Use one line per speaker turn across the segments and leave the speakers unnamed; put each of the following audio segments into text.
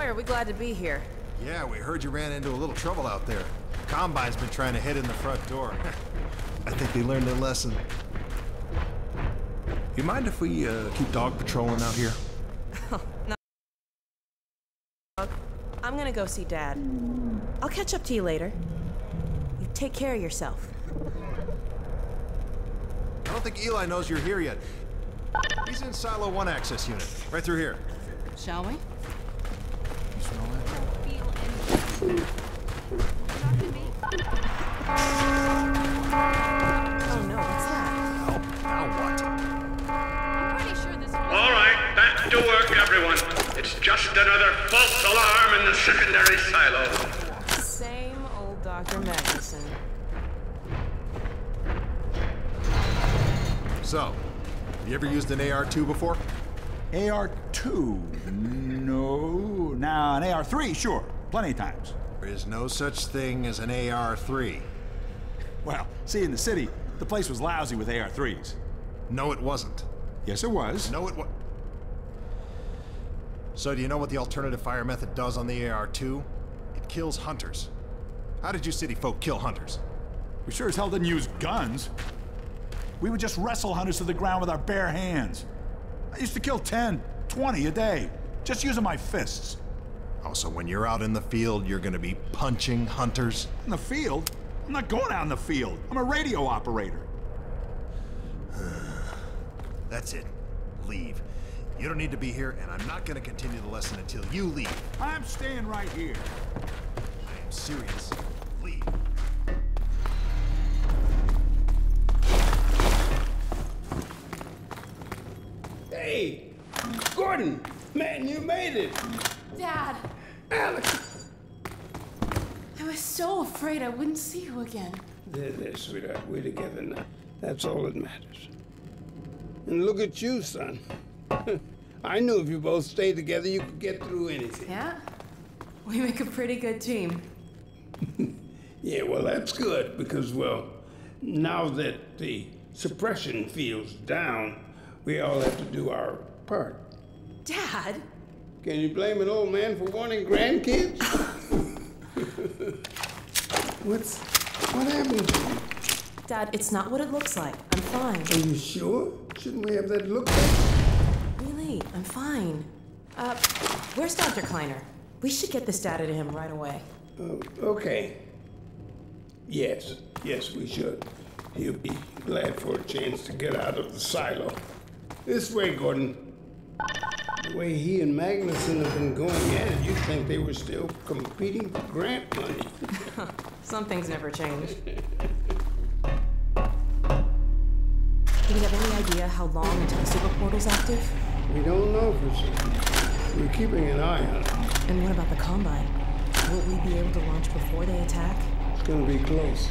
sir, we're glad to be here.
Yeah, we heard you ran into a little trouble out there. Combine's been trying to hit in the front door. I think they learned their lesson. You mind if we keep dog patrolling out here?
No. I'm gonna go see Dad. I'll catch up to you later. You take care of yourself.
I don't think Eli knows you're here yet. He's in Silo 1 access unit, right through here.
Shall we?
You smell that?
Oh no, what's that?
Now what?
I'm pretty sure this.
All right, back to work, everyone. It's just another false alarm in the secondary silo.
Same old Dr. Magnuson.
So, you ever used an AR-2 before?
AR-2? No. Now, an AR-3, sure. Plenty of times.
There is no such thing as an AR-3.
Well, see, in the city, the place was lousy with AR-3s.
No, it wasn't.
Yes, it was.
No, it was. So do you know what the alternative fire method does on the AR-2? It kills hunters. How did you city folk kill hunters?
We sure as hell didn't use guns. We would just wrestle hunters to the ground with our bare hands. I used to kill 10, 20 a day, just using my fists.
Oh, so when you're out in the field, you're gonna be punching hunters?
In the field? I'm not going out in the field. I'm a radio operator.
That's it. Leave. You don't need to be here, and I'm not gonna continue the lesson until you leave.
I'm staying right here.
I am serious. Leave.
Hey, Gordon, man, you made it.
Dad,
Alex.
I was so afraid I wouldn't see you again.
There, sweetheart, we're together now. That's all that matters. And look at you, son. I knew if you both stayed together, you could get through anything.
Yeah? We make a pretty good team.
Yeah, well, that's good, because, well, now that the suppression field's down, we all have to do our part.
Dad?
Can you blame an old man for wanting grandkids? What happened to you?
Dad, it's not what it looks like. I'm fine.
Are you sure? Shouldn't we have that looked at?
Really, I'm fine. Where's Dr. Kleiner? We should get this data to him right away.
Okay. Yes, we should. He'll be glad for a chance to get out of the silo. This way, Gordon. The way he and Magnuson have been going at it, you'd think they were still competing for grant money.
Some things never change. Do we have any idea how long until the super portal's active?
We don't know for certain. We're keeping an eye on it.
And what about the Combine? Will we be able to launch before they attack?
It's gonna be close.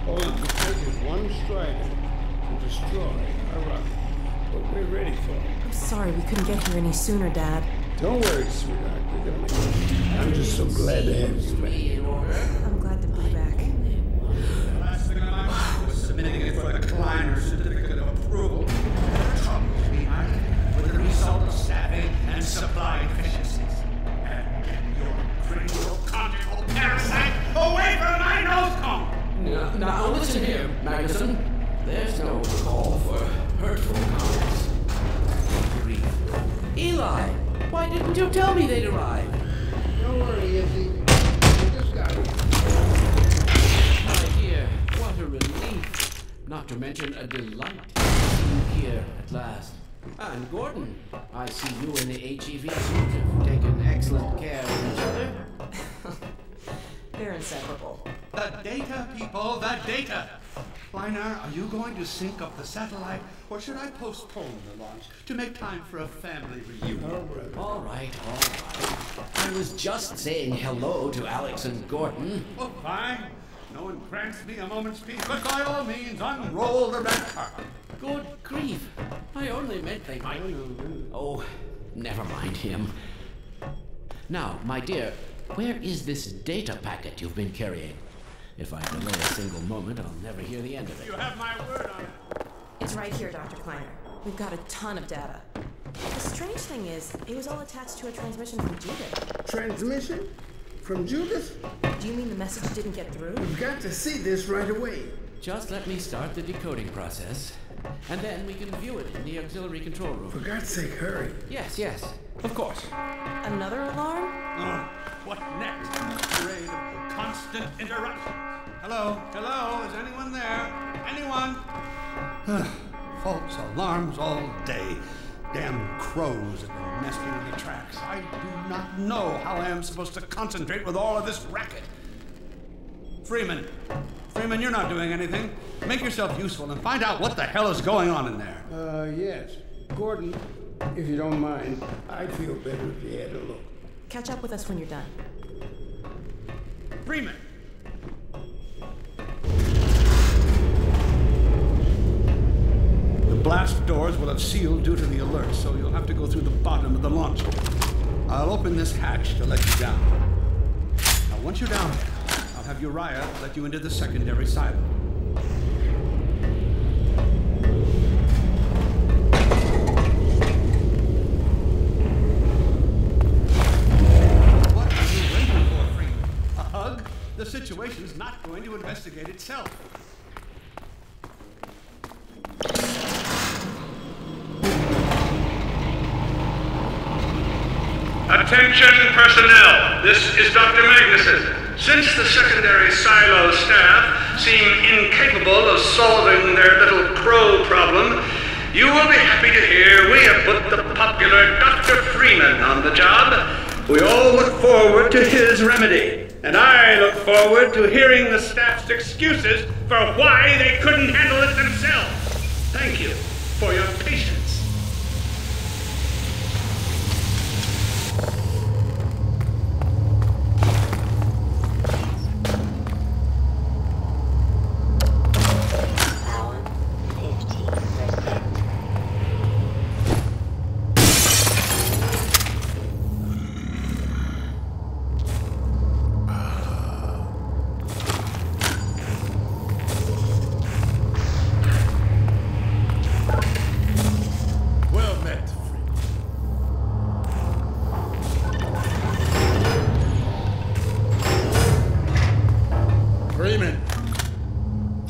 All it will take is one strider to destroy our rocket. But we're ready for it.
I'm sorry we couldn't get here any sooner, Dad.
Don't worry, sweetheart. We're gonna make it. I'm just so glad to have you back.
I'm glad to be back.
The last thing on my mind was submitting it for the Kleiner certificate of approval. Troubles behind it with the result of staffing and supply deficiencies. And get your cranial conjugal parasite away from my nose cone!
Now listen here, Magnuson. There's no call for hurtful comments. Eli, why didn't you tell me they'd arrived?
Don't worry, Izzy. We just got it.
My dear, what a relief. Not to mention a delight to see you here at last. And Gordon, I see you and the HEV suit have taken excellent care of each other.
They're inseparable.
The data, people, the data! Kleiner, are you going to sync up the satellite, or should I postpone the launch to make time for a family reunion?
All right. I was just saying hello to Alex and Gordon.
Well, fine. No one grants me a moment's peace, but by all means, unroll the red carpet.
Good grief. I only meant they might... Oh, never mind him. Now, my dear, where is this data packet you've been carrying? If I delay a single moment, I'll never hear the end of it.
You have my word on it.
It's right here, Dr. Kleiner. We've got a ton of data. The strange thing is, it was all attached to a transmission from Judith.
Transmission? From Judith?
Do you mean the message didn't get through?
We've got to see this right away.
Just let me start the decoding process, and then we can view it in the auxiliary control room.
For God's sake, hurry.
Yes, of course.
Another alarm?
What next? A parade of constant interruptions. Hello? Hello? Is anyone there? Anyone? False alarms all day. Damn crows have been nesting in the tracks. I do not know how I am supposed to concentrate with all of this racket. Freeman, you're not doing anything. Make yourself useful and find out what the hell is going on in there.
Yes. Gordon, if you don't mind, I'd feel better if you had a look.
Catch up with us when you're done.
Freeman! The blast doors will have sealed due to the alert, so you'll have to go through the bottom of the launch. I'll open this hatch to let you down. Now, once you're down there, I'll have Uriah let you into the secondary silo. What are you waiting for, Freeman? A hug? The situation's not going to investigate itself.
Attention personnel, this is Dr. Magnuson. Since the secondary silo staff seem incapable of solving their little crow problem, you will be happy to hear we have put the popular Dr. Freeman on the job. We all look forward to his remedy, and I look forward to hearing the staff's excuses for why they couldn't handle it themselves. Thank you for your patience.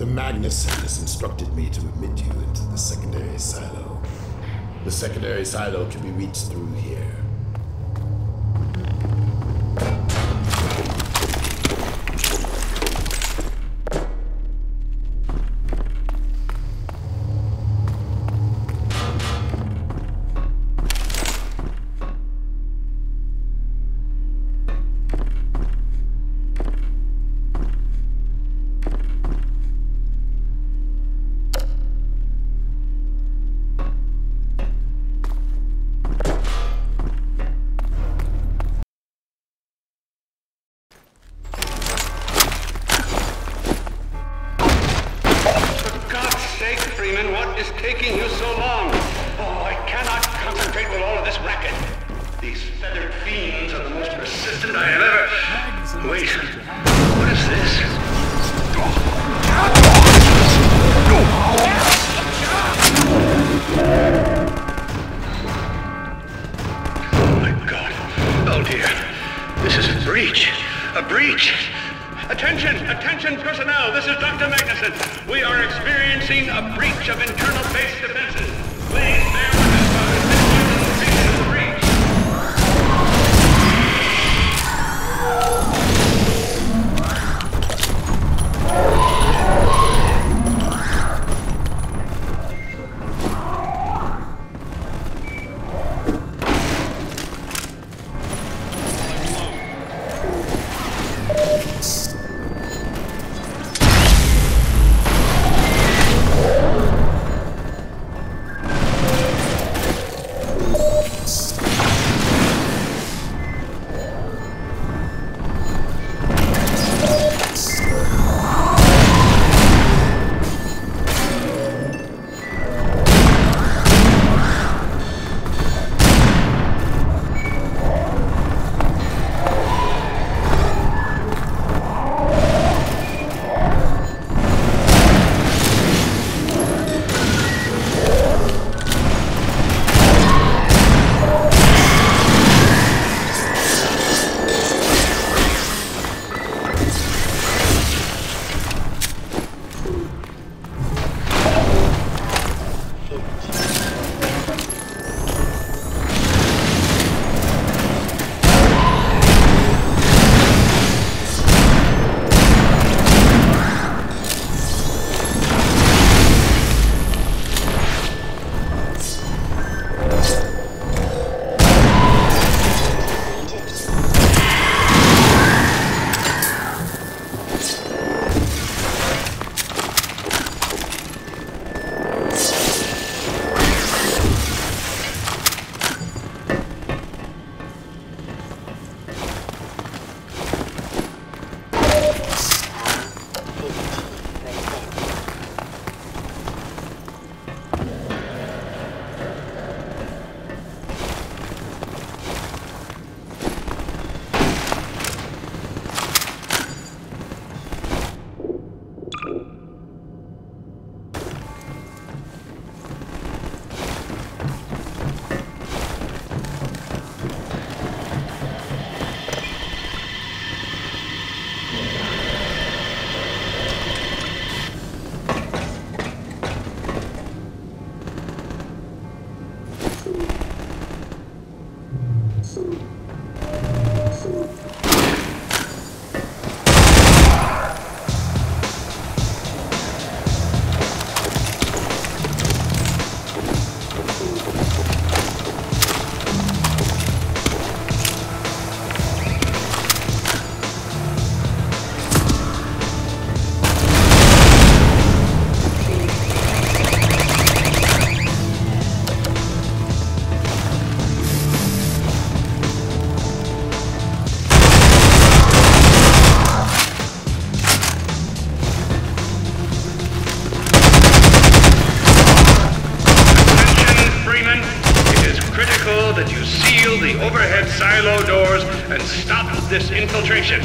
Magnuson has instructed me to admit you into the secondary silo. The secondary silo can be reached through here.
What is taking you so long? Oh, I cannot concentrate with all of this racket. These feathered fiends are the most persistent I have ever... Wait, what is this? Oh my God. Oh dear. This is a breach. A breach. Attention personnel, this is Dr. Magnuson. We are experiencing a breach of internal base defenses. Please bear with us while we fix the breach. overhead silo doors and stop this infiltration.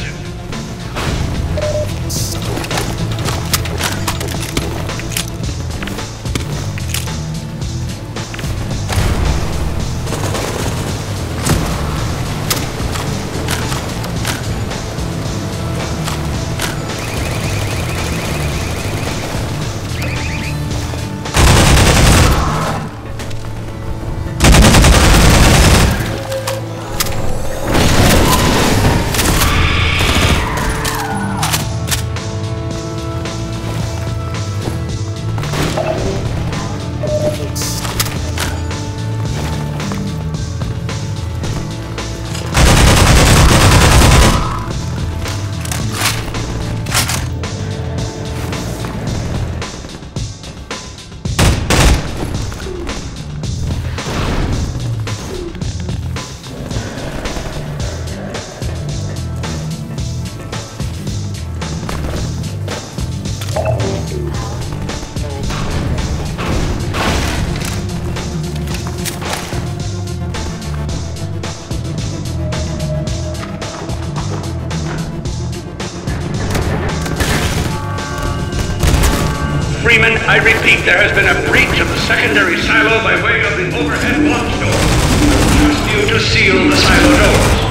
Freeman, I repeat, there has been a breach of the secondary silo by way of the overhead launch door. I trust you to seal the silo doors.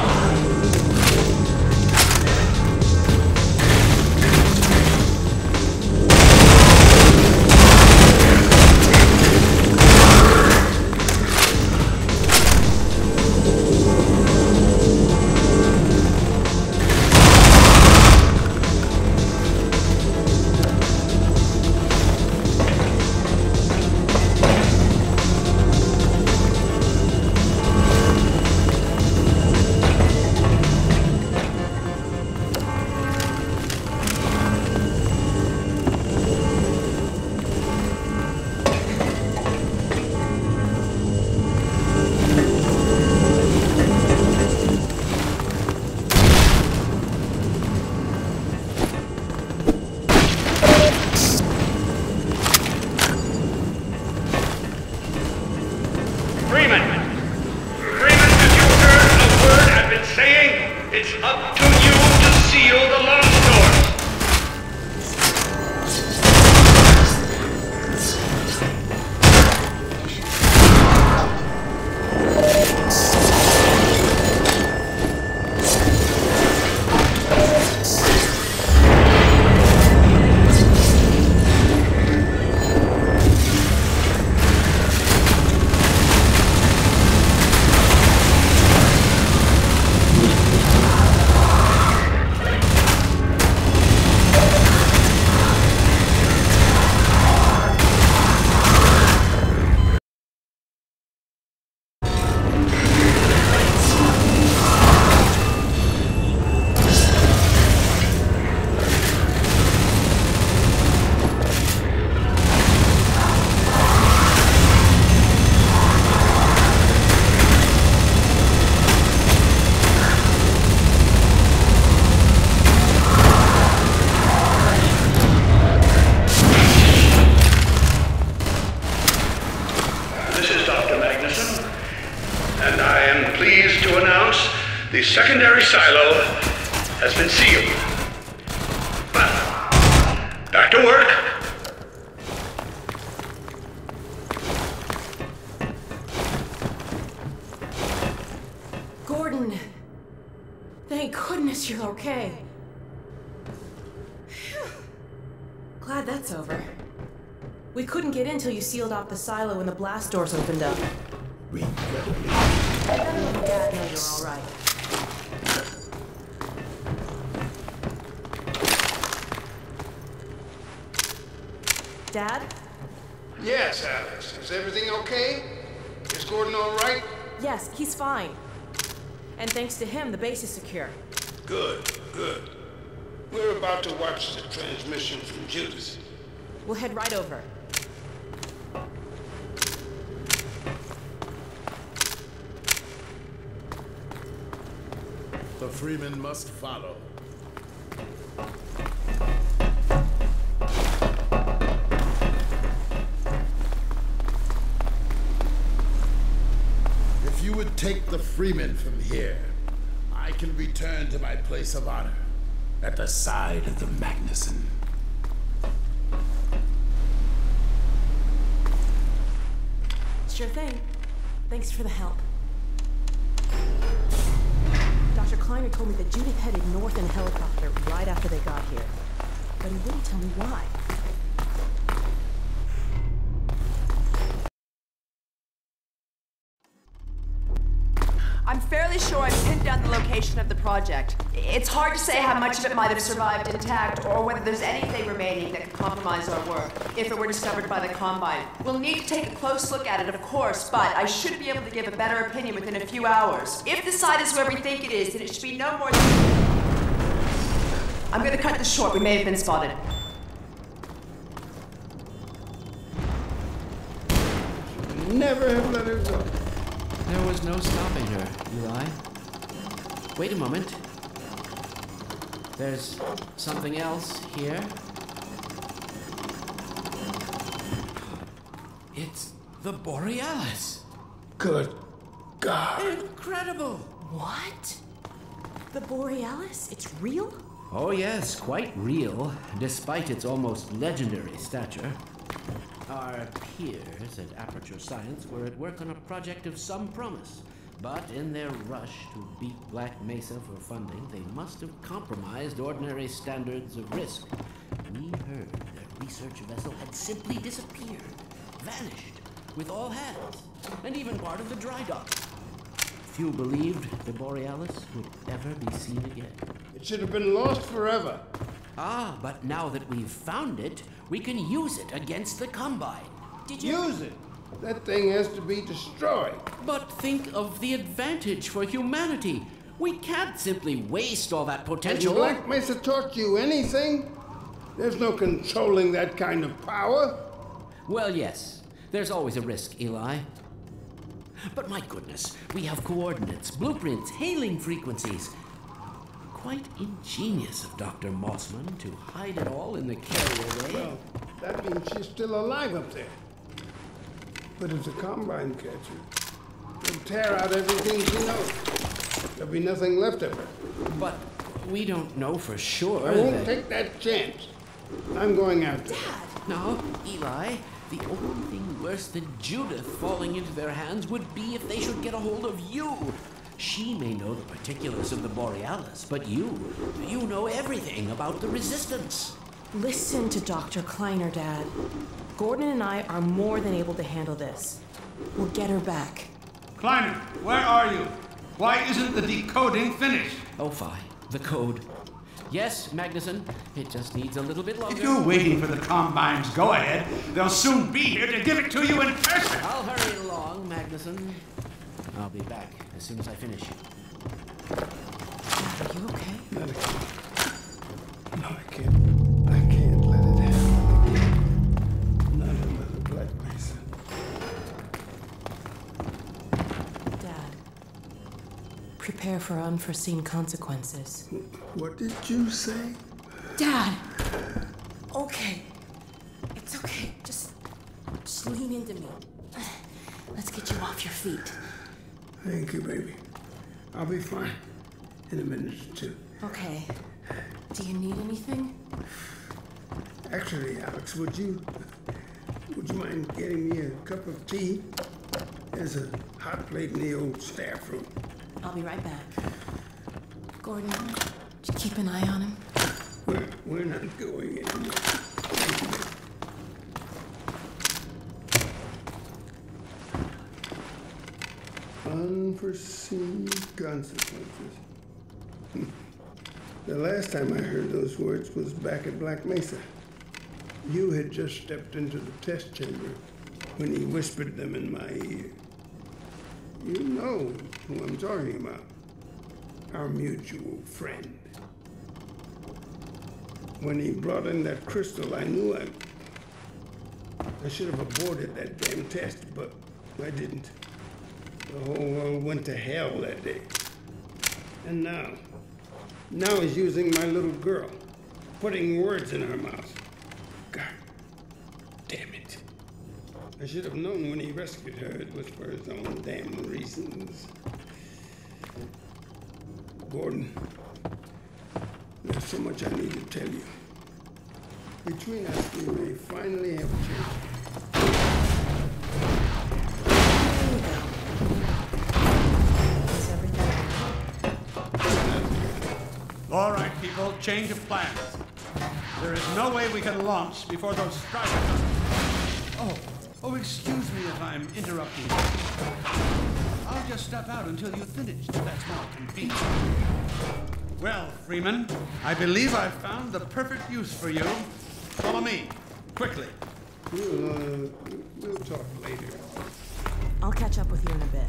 Freeman, have you heard a word I've been saying? It's up to you to seal the launch doors. pleased to announce the secondary silo has been sealed. But, back to work.
Gordon, thank goodness you're okay. Phew. Glad that's over. We couldn't get in till you sealed off the silo when the blast doors opened up.
Regrettably.
Better let Dad know you're all right. Dad?
Yes, Alex. Is everything okay? Is Gordon all right?
Yes, he's fine. And thanks to him, the base is secure.
Good, good. We're about to watch the transmission from Judas.
We'll head right over.
The Freeman must follow. If you would take the Freeman from here, I can return to my place of honor at the side of the Magnuson.
Sure thing. Thanks for the help. Dr. Kleiner told me that Judith headed north in a helicopter right after they got here. But he wouldn't tell me why.
I'm fairly sure I've pinned down the location of the project. It's hard to say how much of it might have survived intact, or whether there's anything remaining that could compromise our work, if it were discovered by the Combine. We'll need to take a close look at it, of course, but I should be able to give a better opinion within a few hours. If the site is where we think it is, then it should be no more than... I'm gonna cut this short. We may have been spotted.
Never have let her go.
There was no stopping her, Eli. Wait a moment. There's something else here. It's the Borealis.
Good God.
Incredible!
What? The Borealis? It's real?
Oh yes, quite real, despite its almost legendary stature. Our peers at Aperture Science were at work on a project of some promise, but in their rush to beat Black Mesa for funding, they must have compromised ordinary standards of risk. We heard their research vessel had simply disappeared, vanished, with all hands, and even part of the dry dock. Few believed the Borealis would ever be seen again.
It should have been lost forever.
Ah, but now that we've found it, we can use it against the Combine.
Did you...
Use it. That thing has to be destroyed.
But think of the advantage for humanity. We can't simply waste all that
Has
potential.
Black Mesa taught you anything? There's no controlling that kind of power.
Well, yes. There's always a risk, Eli. But my goodness, we have coordinates, blueprints, hailing frequencies. Quite ingenious of Dr. Mossman to hide it all in the carrier.
Well, that means she's still alive up there. But if the Combine catch her, they'll tear out everything she knows. There'll be nothing left of her.
But we don't know for sure.
I won't take that chance. I'm going after her.
Dad!
No, Eli, the only thing worse than Judith falling into their hands would be if they should get a hold of you. She may know the particulars of the Borealis, but you know everything about the Resistance.
Listen to Dr. Kleiner, Dad. Gordon and I are more than able to handle this. We'll get her back.
Kleiner, where are you? Why isn't the decoding finished?
Oh, fine. The code. Yes, Magnuson. It just needs a little bit longer.
If you're waiting for the Combine's go-ahead, they'll soon be here to give it to you in person.
I'll hurry along, Magnuson. I'll be back as soon as I finish.
Dad, are you okay?
No, I can't let it happen again. Not under the Black Mesa.
Dad, prepare for unforeseen consequences.
What did you say?
Dad! Okay. It's okay. Just lean into me. Let's get you off your feet.
Thank you, baby. I'll be fine in a minute or two.
Okay. Do you need anything?
Actually, Alex, would you mind getting me a cup of tea? There's a hot plate in the old staff room.
I'll be right back. Gordon, just keep an eye on him.
We're not going anywhere. Unforeseen consequences. The last time I heard those words was back at Black Mesa. You had just stepped into the test chamber when he whispered them in my ear. You know who I'm talking about. Our mutual friend. When he brought in that crystal, I knew I should have aborted that damn test, but I didn't. The whole world went to hell that day. And now he's using my little girl, putting words in her mouth. God damn it. I should have known when he rescued her it was for his own damn reasons. Gordon, there's so much I need to tell you. Between us, we may finally have a chance.
All right, people, change of plans. There is no way we can launch before those strikers are... Oh, excuse me if I'm interrupting you. I'll just step out until you finish, if that's more convenient. Well, Freeman, I believe I've found the perfect use for you. Follow me, quickly.
We'll talk later.
I'll catch up with you in a bit.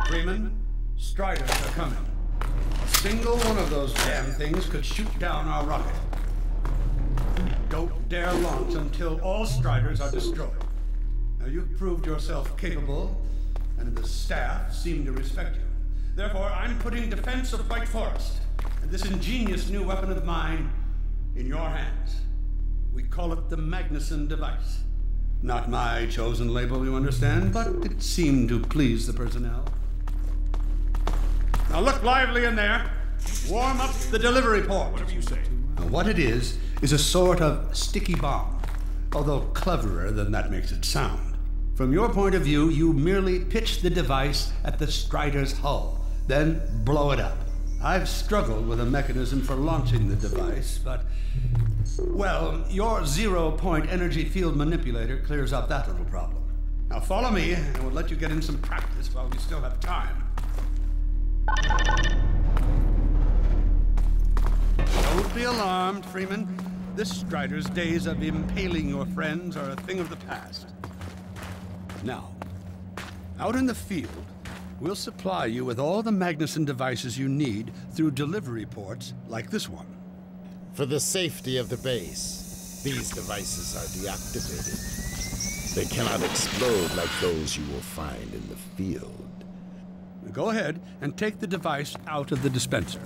Freeman, Striders are coming. A single one of those damn things could shoot down our rocket. Don't dare launch until all Striders are destroyed. Now, you've proved yourself capable, and the staff seem to respect you. Therefore, I'm putting defense of White Forest and this ingenious new weapon of mine in your hands. We call it the Magnuson device. Not my chosen label, you understand, but it seemed to please the personnel. Now look lively in there. Warm up the delivery port.
Whatever you say.
Now, what it is a sort of sticky bomb, although cleverer than that makes it sound. From your point of view, you merely pitch the device at the Strider's hull, then blow it up. I've struggled with a mechanism for launching the device, but, well, your zero-point energy field manipulator clears up that little problem. Now follow me, and we'll let you get in some practice while we still have time. Don't be alarmed, Freeman. This Strider's days of impaling your friends are a thing of the past. Now, out in the field, we'll supply you with all the Magnuson devices you need through delivery ports like this one.
For the safety of the base, these devices are deactivated. They cannot explode like those you will find in the field.
Go ahead and take the device out of the dispenser.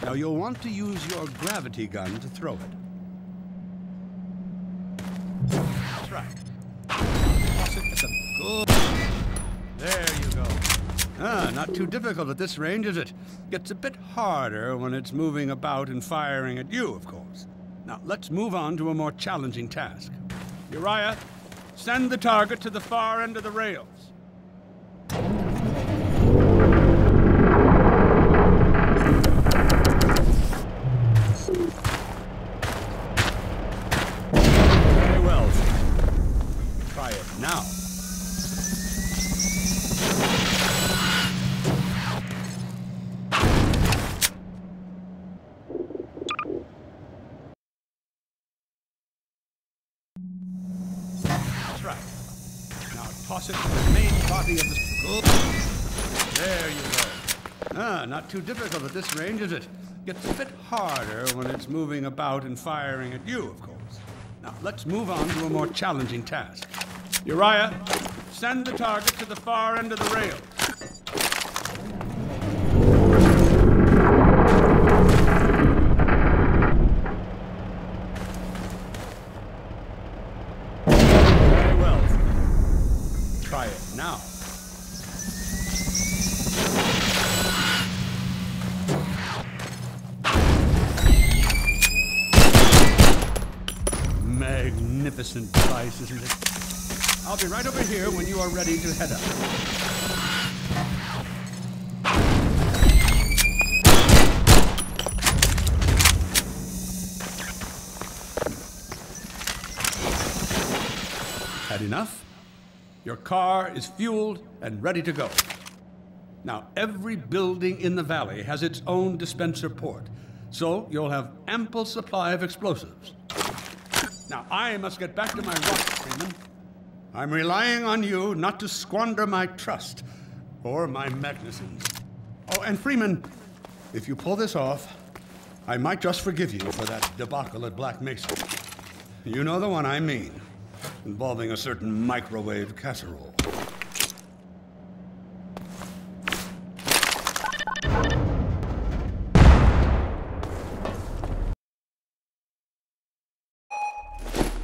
Now you'll want to use your gravity gun to throw it. That's right. Toss it at the good. There you go. Not too difficult at this range, is it? Gets a bit harder when it's moving about and firing at you, of course. Now let's move on to a more challenging task. Uriah, send the target to the far end of the rails. Very well. Try it now. That's right. Now toss it to the main body of the... There you go. Not too difficult at this range, is it? Gets a bit harder when it's moving about and firing at you, of course. Now, let's move on to a more challenging task. Uriah, send the target to the far end of the rails. Very well. Try it now. magnificent device, isn't it? I'll be right over here when you are ready to head up. Had enough? Your car is fueled and ready to go. Now, every building in the valley has its own dispenser port, so you'll have ample supply of explosives. Now, I must get back to my rock, Freeman. I'm relying on you not to squander my trust or my Magnuson's. Oh, and Freeman, if you pull this off, I might just forgive you for that debacle at Black Mesa. You know the one I mean, involving a certain microwave casserole.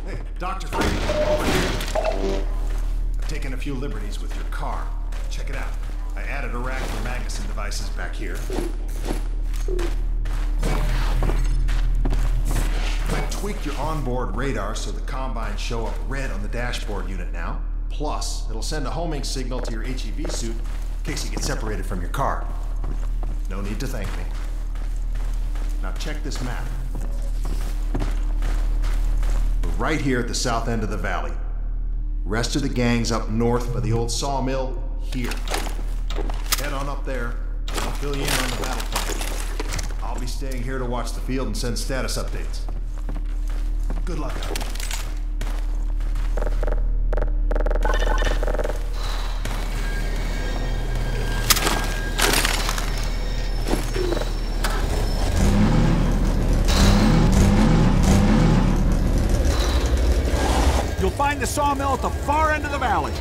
Hey, Dr. Freeman, over here. I've taken a few liberties with your car. Check it out. I added a rack for Magnuson devices back here. I tweaked your onboard radar so the combines show up red on the dashboard unit now. Plus, it'll send a homing signal to your HEV suit in case you get separated from your car. No need to thank me. Now check this map. We're right here at the south end of the valley. Rest of the gang's up north by the old sawmill here. Head on up there, and I'll fill you in on the battle plan. I'll be staying here to watch the field and send status updates. Good luck out there.
You'll find the sawmill at the far end of the valley.